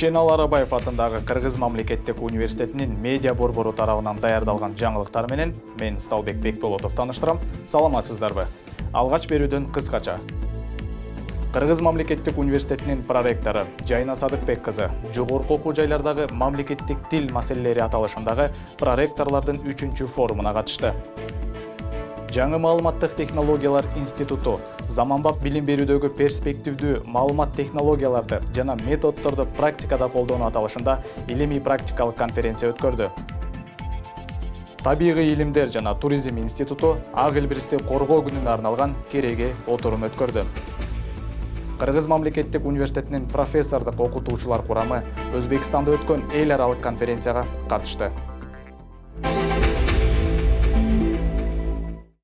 Ишенал Арабаев атындагы Кыргыз мамлекеттик университетинин медиа борбору тарабынан даярдалган жаңылыктар менен мен Сталбек Бекболотов таныштырам. Саламатсыздарбы? Алгач берүүдөн кыскача. Кыргыз мамлекеттик университетинин проректору Жайна Садыкбек кызы жогорку окуу жайлардагы мамлекеттик тил маселелери аталышындагы проректорлордун 3-чү форумуна катышты. Жаңы маалыматтык технологиялар институту заманбап билим берүүдөгү перспективдүү маалымат технологияларды жана методдорду практикада колдонуу аталышында илимий практикалык конференция өткөрдү. Табигый илимдер жана туризм институту ак илбирсти коргоо күнүнө арналган кереге отурум өткөрдү. Кыргыз мамлекеттик университетинин профессордук окутуучулар курамы Өзбекстанда өткөн эл аралык конференцияга катышты.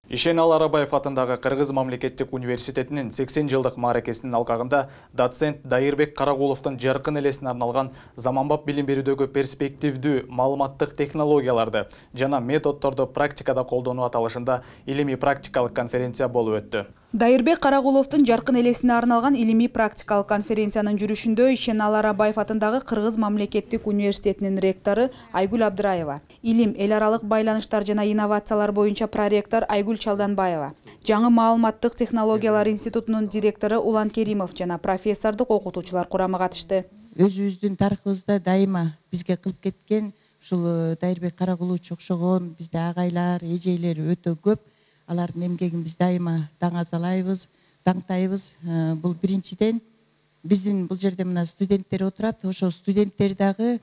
Ишенал Арабаев атындагы Кыргыз мамлекеттик университетинин 80 жылдык мааракесинин алкагында доцент Дайырбек Карагуловдун жаркын элесине арналган заманбап билим берүүдөгү перспективдүү маалыматтык технологияларды жана методдорду практикада колдонуу аталышында илимий практикалык конференция болуп өттү. Дайырбек Карагуловдун жаркын элесине арналган илимий практикалык конференциянын жүрүшүндө Ишенал Арабаев атындагы Кыргыз мамлекеттик университетинин ректору Айгүл Абдыраева, илим, эл аралык байланыштар жана инновациялар боюнча проректор Айгүл Чалданбаева, жаңы маалыматтык технологиялар институтунун директору Улан Керимов жана профессордук окутуучулар курамы катышты. Өзүбүздүн тарыхыбызда дайыма бизге кылып кеткен ушул Дайырбек Карагуловчу окшогон бизде агайлар, эжейлер өтө көп. Алардын эмгегин биз дайыма даңазалайбыз, даңтайбыз. Бул биринчиден биздин бул жерде мына студенттер отурат. Ошо студенттер дагы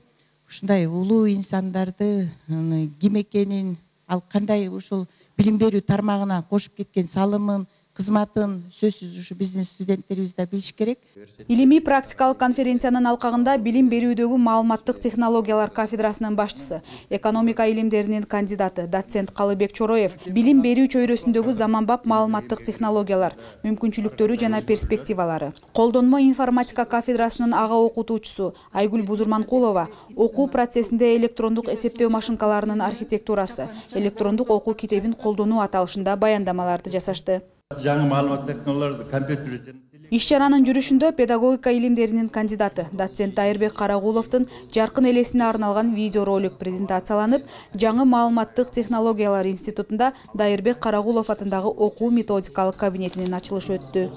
ушундай улуу инсандарды ким экенин, ал кандай ушул билим берүү тармагына кошуп кеткен салымын, кызматын сөзсүз ушу биздин студенттерибиз да билиш керек. Илимий практикалык конференциянын алкагында билим берүүдөгү маалыматтык технологиялар кафедрасынын башчысы, экономика илимдеринин кандидаты доцент Калыбек Чороев билим берүү чөйрөсүндөгү заманбап маалыматтык технологиялар, мүмкүнчүлүктөрү жана перспективалары. Колдонмо информатика кафедрасынын ага окутуучусу Айгүл Бузурманкулова окуу процессинде электрондук эсептөө машинкаларынын архитектурасы, электрондук окуу китебин колдонуу аталышында баяндамаларды жасашты. Жаңы маалымат технологияларды компьютер. Иш-чаранын жүрүшүндө педагогика илимдеринин кандидаты доцент Дайырбек Карагуловдун жаркын элесине арналган видеоролик презентацияланып, жаңы маалыматтык технологиялар институтунда Дайырбек Карагулов атындагы окуу методикалык кабинетинин ачылышы өттү.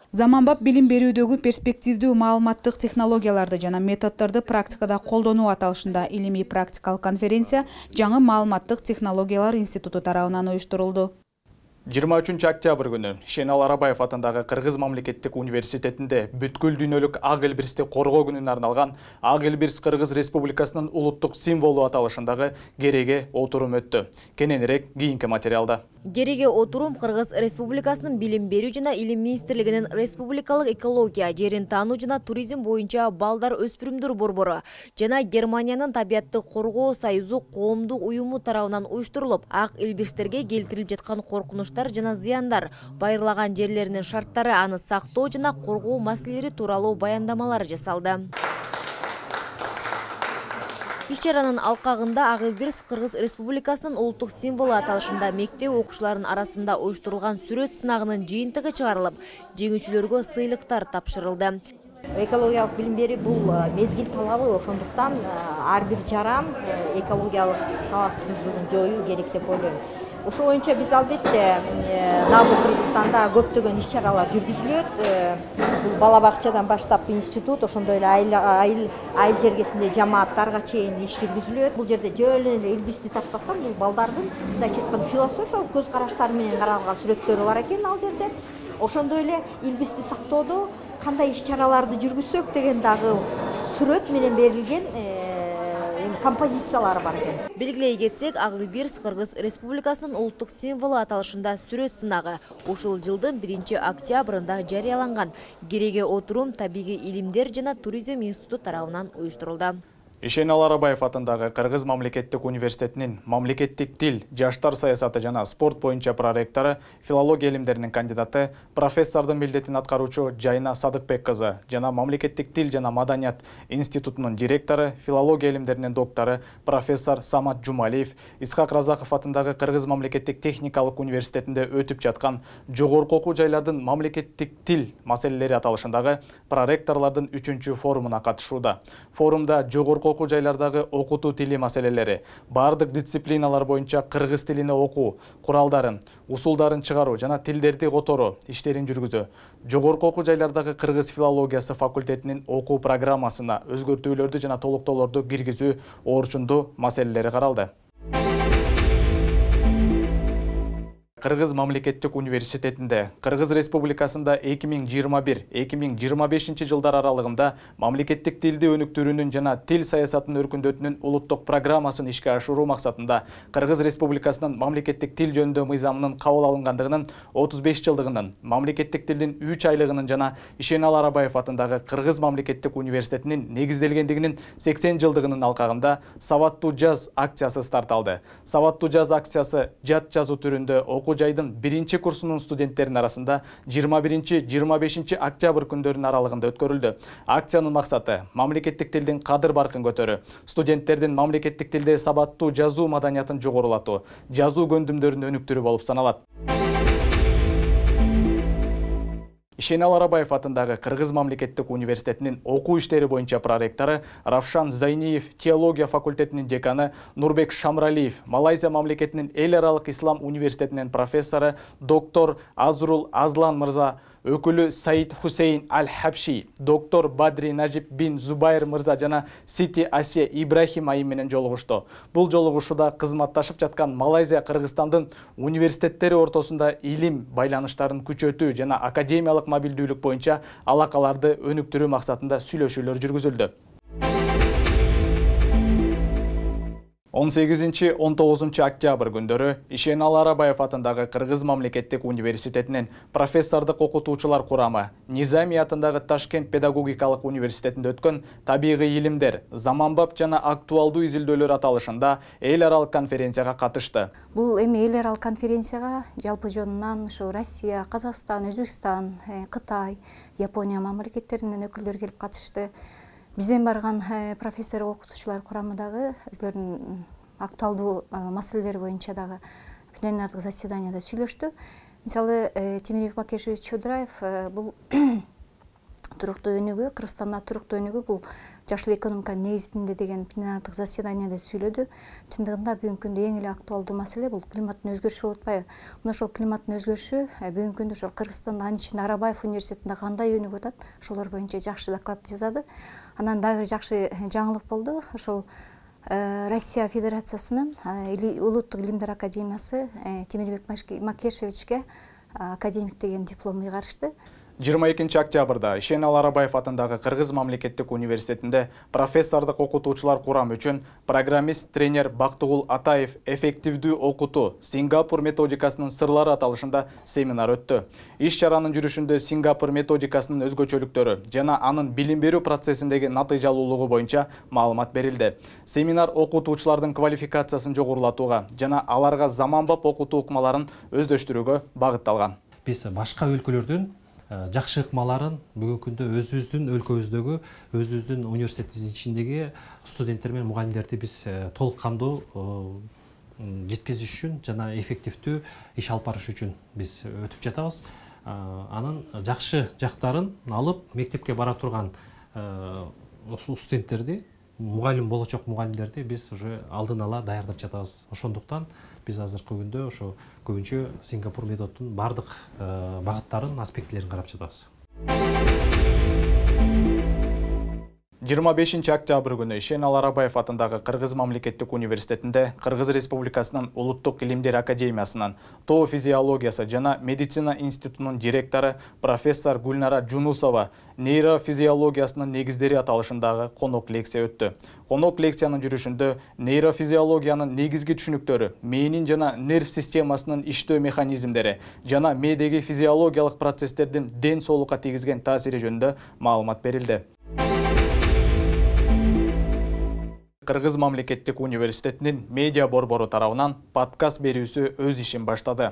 Заманбап билим берүүдөгү перспективдүү маалыматтык технологияларды жана методдорду практикада колдонуу аталышында илимий практикалык конференция жаңы маалыматтык технологиялар институту тарабынан уюштурулду. 23 октябрь күнү Ишенал Арабаев атындагы Кыргыз мамлекеттик университетинде бүткүл дүйнөлүк ак илбирсти коргоо күнүнө арналган Ак илбирс Кыргыз Республикасынын улуттук символу аталышындагы кереге отурум өттү. Кененирээк кийинки материалда. Кереге отурум Кыргыз Республикасынын билим берүү жана илим министрлигинин республикалык экология, жерин таануу жана туризм боюнча балдар өспүрүмдөр борбору жана Германиянын табиятты коргоо союзу коомдук уюму тарабынан уюштурулуп, ак илбирстерге келтирилип жаткан коркунучтар жана зыяндар, байырлаган жерлеринин шарттары, аны сактоо жана коргоо маселелери тууралуу баяндамалар жасалды. Иш-чаранын алкагында Ак илбирс Кыргыз Республикасынын улуттук символу аталышында мектеп окуучуларынын арасында уюштурулган сүрөт сынагынын жыйынтыгы чыгарылып, жеңүүчүлөргө сыйлыктар тапшырылды. Экологиялык билим берүү бул мезгил талабы, ошондуктан ар бир жаран экологиялык сабатсыздыгын жоюу керек деп ойлойм. Ошол боюнча биз албетте Набу Кыргызстанда көптөгөн иш-чаралар жүргүзүлөт. Бул бала бакчадан баштап институт, ошондой эле айыл жергесинде жамааттарга чейин иш жүргүзүлөт. Бул жерде жөө эле илбирсти тартпасам, бул балдардын мындайча айтканда философиялык көз караштары менен каралган сүрөттөрү бар экен ал жерде. Ошондой эле илбирсти сактоодо кандай иш-чараларды жүргүзсөк деген дагы сүрөт менен берилген композициялары бар экен. Белгилей кетсек, Ак илбирс Кыргыз Республикасынын улуттук символу аталышында сүрөт сынагы ушул жылдын 1 октябрында жарыяланган. Кереге отурум табигый илимдер жана туризм институту тарабынан уюштурулду. Ишенал Арабаев атындагы Кыргыз мамлекеттик университетинин мамлекеттик тил, жаштар саясаты жана спорт боюнча проректору, филология илимдеринин кандидаты, профессордун милдетин аткаруучу Жайна Садыкбек кызы жана мамлекеттик тил жана маданият институтунун директору, филология илимдеринин доктору, профессор Самат Жумалиев, Исхак Разаков атындагы Кыргыз мамлекеттик техникалык университетинде өтүп жаткан жогорку окуу жайлардын мамлекеттик тил маселелери аталышындагы проректорлордун 3-чү форумуна катышууда. Форумда жогорку окуу жайлардагы окутуу тили маселелери, бардык дисциплиналар боюнча кыргыз тилине окуу куралдарын, усулдарын чыгаруу жана тилдерди которуу иштерин жүргүзүү, жогорку окуу жайлардагы кыргыз филологиясы факультетинин окуу программасына өзгөртүүлөрдү жана толуктоолорду киргизүү орчундуу маселелери каралды. Кыргыз мамлекеттик университетинде Кыргыз Республикасында 2021-2025 жылдар аралыгында мамлекеттик тилди өнүктүрүүнүн жана тил саясатын өркүндөтүүнүн улуттук программасын ишке ашыруу максатында Кыргыз Республикасынын мамлекеттик тил жөнүндө мыйзамынын кабыл алынгандыгынын 35 жылдыгынын, мамлекеттик тилдин 3 айлыгынын жана Ишенал Арабаев атындагы Кыргыз мамлекеттик университетинин негизделгендигинин 80 жылдыгынын алкагында Сабаттуу жаз акциясы старт алды. Сабаттуу жаз акциясы жат жазуу түрүндө окуу жайдын 1-чи курсунун студенттеринин арасында 21-25 октябрь күндөрүнүн аралыгында өткөрүлдү. Акциянын максаты мамлекеттик тилдин кадыр баркын көтөрүү, студенттердин мамлекеттик тилде сабаттуу жазуу маданиятын жогорулатуу, жазуу көндүмдөрүн өнүктүрүү болуп саналат. Ишенал Арабаев атындагы Кыргыз мамлекеттик университетинин окуу иштери боюнча проректору Равшан Зайниев, теология факультетинин деканы Нурбек Шамралиев, Малайзия мамлекетинин эл аралык ислам университетинин профессору доктор Азрул Азлан мырза, өкүлү Саид Хусейн Аль-Хабши, доктор Бадри Нажиб бин Зубайр мырза жана Сити Асия Ибрахим айым менен жолугушту. Бул жолугушууда кызматташып жаткан Малайзия Кыргызстандын университеттери ортосунда илим байланыштарын күчөтүү жана академиялык мобилдүүлүк боюнча алакаларды өнүктүрүү максатында сүйлөшүүлөр жүргүзүлдү. 18-19 октябрь күндөрү Ишенал Арабаев атындагы Кыргыз мамлекеттик университетинин профессордук окутуучулар курамы Низами атындагы Ташкент педагогикалык университетинде өткөн табигый илимдер, заманбап жана актуалдуу изилдөөлөр аталышында эл аралык конференцияга катышты. Бул эми эл аралык конференцияга жалпы жонунан ушу Россия, Казакстан, Өзбекстан, Кытай, Япония мамлекеттеринен өкүлдөр келип катышты. Бизден барган профессор окутуучулар курамындагы өзлөрүнүн актуалдуу маселелери боюнча дагы пленардык заседанияда сүйлөштү. Мисалы, Темирбек Макешевич Чодраев бул туруктуу өнүгүү, Кыргызстанда туруктуу өнүгүү бул жашыл экономиканын негизинде деген пленардык заседанияда сүйлөдү. Чындыгында бүгүнкү күндө эң эле актуалдуу маселе бул климаттын өзгөрүшү болуп атпайбы? Мына ошол климаттын өзгөрүшү бүгүнкү күндө ошол Кыргызстанда, анын ичинде Арабаев университетинде кандай өнүгүп атат, ошолор боюнча жакшы доклад жасады. Анан дагы жакшы жаңылык болду. Ошол Россия Федерациясынын улуттук илимдер академиясы Темирбек Макешевичке академик деген диплом ыйгарышты. 22 октябрда Ишенал Арабаев атындагы Кыргыз мамлекеттик университетинде профессордук окутуучулар курамы үчүн программист тренер Бактыгул Атаев эффективдүү окутуу Сингапур методикасынын сырлары аталышында семинар өттү. Иш чаранын жүрүшүндө Сингапур методикасынын өзгөчөлүктөрү жана анын билим берүү процессиндеги натыйжалуулугу боюнча маалымат берилди. Семинар окутуучулардын квалификациясын жогорулатууга жана аларга заманбап окутуу ыкмаларын өздөштүрүүгө багытталган. Биз башка өлкөлөрдүн жакшы ыкмаларын бүгүнкү күндө өзүбүздүн өлкөбүздөгү, өзүбүздүн университетибиздин ичиндеги студенттер менен мугалимдерди биз толук кандуу жеткизиш үчүн жана эффективдүү иш алып барыш үчүн биз өтүп жатабыз. Анын жакшы жактарын алып, мектепке бара турган студенттерди, болочок мугалимдерди биз уже алдын ала даярдап жатабыз. Ошондуктан биз азыркы күндө ошо көбүнчө Сингапур методунун бардык багыттарын, аспектилерин карап жатабыз. 25 октябрь күнү Ишенал Арабаев атындагы Кыргыз мамлекеттик университетинде Кыргыз Республикасынын улуттук илимдер академиясынын тоо физиологиясы жана медицина институтунун директору профессор Гүлнара Жунусова нейрофизиологиясынын негиздери аталышындагы конок лекция өттү. Конок лекциянын жүрүшүндө нейрофизиологиянын негизги түшүнүктөрү, мээнин жана нерв системасынын иштөө механизмдери жана мээдеги физиологиялык процесстердин ден соолукка тийгизген таасири жөнүндө маалымат берилди. Кыргыз мамлекеттик университетинин медиа борбору тарабынан подкаст берүүсү өз ишин баштады.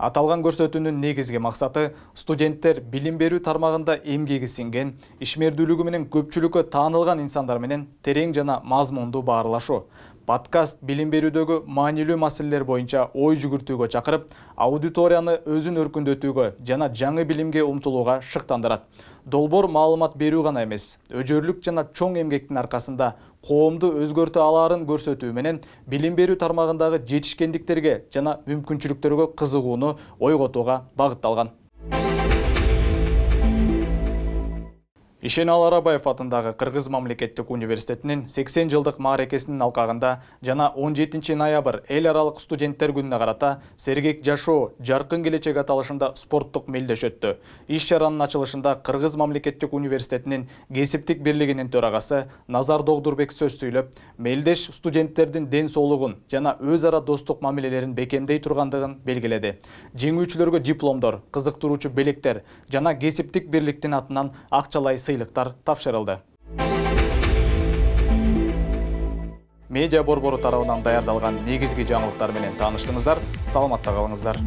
Аталган көрсөтүүнүн негизги максаты студенттер билим берүү тармагында эмгеги сиңген, ишмердүүлүгү менен көпчүлүккө таанылган инсандар менен терең жана мазмундуу баарлашуу. Подкаст билим берүүдөгү маанилүү маселелер боюнча ой жүгүртүүгө чакырып, аудиторияны өзүн өркүндөтүүгө жана жаңы билимге умтулууга шыктандырат. Долбоор маалымат берүү гана эмес, өжөрлүк жана чоң эмгектин аркасында коомду өзгөртө алаарын көрсөтүү менен билим берүү тармагындагы жетишкендиктерге жана мүмкүнчүлүктөргө кызыгууну ойготууга багытталган. Ишенал Арабаев атындагы Кыргыз мамлекеттик университетинин 80 жылдык мааракесинин алкагында жана 17 ноябрь эл аралык студенттер күнүнө карата Сергек жашоо, жаркын келечек аталышында спорттук мелдеш өттү. Иш чаранын ачылышында Кыргыз мамлекеттик университетинин кесиптик бирлигинин төрагасы Назар Догдурбек сөз сүйлөп, мелдеш студенттердин ден соолугун жана өз ара достук мамилелерин бекемдей тургандыгын белгиледи. Жеңүүчүлөргө дипломдор, кызыктыруучу белектер жана кесиптик бирликтин атынан акчалай сыйлыктар тапшырылды. Медиа борбору тарабынан даярдалган негизги жаңылыктар менен тааныштыңыздар. Саламатта калыңыздар.